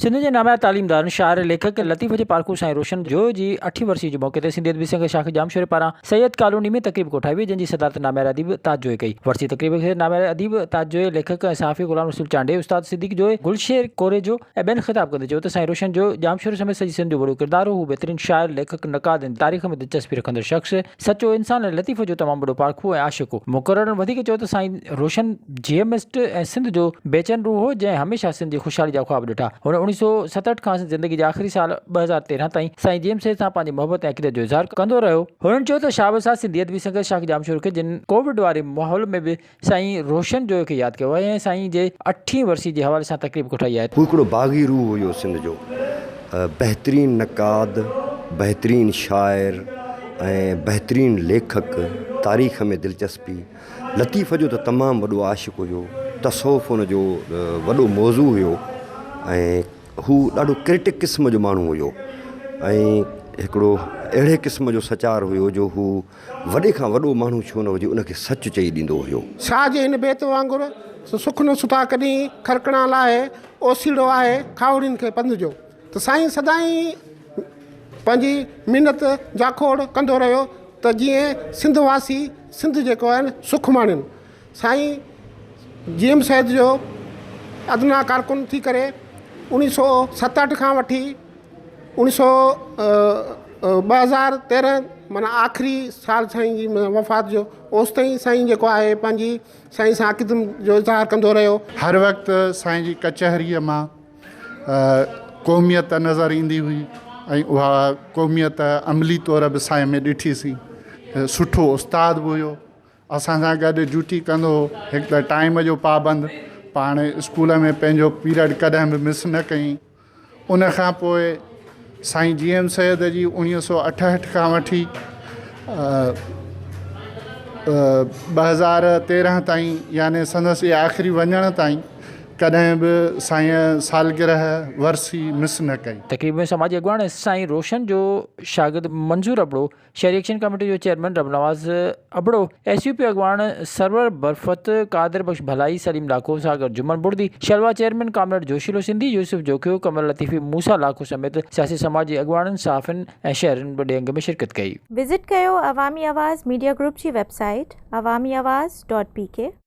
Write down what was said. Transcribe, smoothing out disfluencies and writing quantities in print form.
सिंध जे नामिया तालीमदार शाइर लेखक लतीफ़ जे पारकू साईं रोशन जो जी 8 वर्षी जे मौके ते सिंधी अदबी संघ शाख जामशोरे पारां सैयद कॉलोनी में तकरीब कोठाई हुई, जंहिंजी सदारत नामिया अदीब ताज जोए कई। वर्सी तकरीब खे नामिया अदीब ताज जोए, लेखक ऐं सहाफ़ी गुलाम रसूल चांडे, उस्ताद सिद्दीक जोए, गुलशेर कोरे जो ऐं ॿियनि ख़िताब कंदे चयो त साईं रोशन जो जामशोरे समेत सॼी सिंध जो वॾो किरदारु हो। हू बहितरीन शाइर, लेखक, नक़ाद ऐं तारीख़ में दिलचस्पी रखंदड़ शख़्स, सचो इंसान ऐं लतीफ़ जो तमामु वॾो पारखू ऐं आशिक़ हो। मुक़ररनि वधीक चयो त साईं रोशन जीएमिस्ट ऐं सिंध जो बेचैन रूह हो, जंहिं हमेशह सिंध जी ख़ुशहाली जा ख़्वाब ॾिठा। हुन 1967 खां ज़िंदगी जे आख़िरी साल 2013 ताईं साईं जीएम साहिब सां पंहिंजी मोहबत ऐं अक़ीदत जो इज़हार कंदो रहियो। हुननि चयो त शाबस आहे सिंधी अदबी संघ शाख जामशोरे खे, जिन कोविड वारे माहौल में बि साईं रोशन जो खे यादि कयो आहे ऐं साईं जे 8 वर्सी जे हवाले सां तकरीब कोठाई आहे। हू हिकिड़ो बाग़ी रूह हुयो सिंध जो, बहितरीन नक़ाद, बहितरीन शाइर ऐं बहितरीन लेखक, तारीख़ में दिलचस्पी। लतीफ़ जो त तमामु वॾो आशिक़ हुयो, तसौफ़ हुन जो वॾो मौज़ू हुयो ऐं हू ॾाढो क्रिटिक क़िस्म जो माण्हू हुयो ऐं हिकिड़ो अहिड़े क़िस्म जो सचार हुयो जो हू वॾे खां वॾो माण्हू छो न हुजे उनखे सच चई ॾींदो हुयो। शाह जे हिन बेत वांगुरु सुख न सुठा कॾहिं खरकणा लाइ ओसीड़ो आहे खावड़ियुनि खे पंध जो। त साईं सदाईं पंहिंजी महिनत जाखोड़ कंदो रहियो त जीअं सिंध वासी सिंध जेको आहे न सुख माणनि। साईं जीएम सैद जो अदना कारकुन थी करे 1967 खां वठी 2013 माना आख़िरी साल साईं जी वफ़ात जो, ओसि ताईं साईं जेको आहे पंहिंजी साईं सां अक़ीदत जो इज़हार कंदो रहियो। हर वक़्तु साईं जी कचहरीअ मां क़ौमियत नज़र ईंदी हुई ऐं उहा क़ौमियत अमली तौर बि साईं में ॾिठीसीं। सुठो उस्ताद बि हुयो, असां सां गॾु ड्यूटी कंदो हो। हिकु त टाइम जो पाबंद, पाण स्कूल में पंहिंजो पीरियड कॾहिं बि मिस न कई। उन खां पोइ साईं जीएम सैद जी 1968 खां वठी 2013 ताईं, यानी संदसि आख़िरी वञण ताईं कॾहिं बि साईं सालगिरह वर्सी मिस न कई। तकरीब में समाजी अॻवान साईं रोशन जो शागिर्द मंजूर अबड़ो, शहरी एक्शन कमेटी जो चेयरमैन रबनवाज़ अबड़ो, एसयूपी अॻवान सरवर बरफ़त, कादिर बख्श भलाई, सलीम लाखो, सागर जुमन बुर्दी, शलवा चेयरमैन कामरेड जोशीलो सिंधी, यूसुफ जोखियो, कमल लतीफ़ी, मूसा लाखो समेत सियासी समाजी अॻवाननि, सहाफ़िन ऐं शहरनि वॾे अंग में शिरकत कई। विज़िट कयो अवामी आवाज़ मीडिया ग्रुप जी वेबसाइट awamiawaz.pk।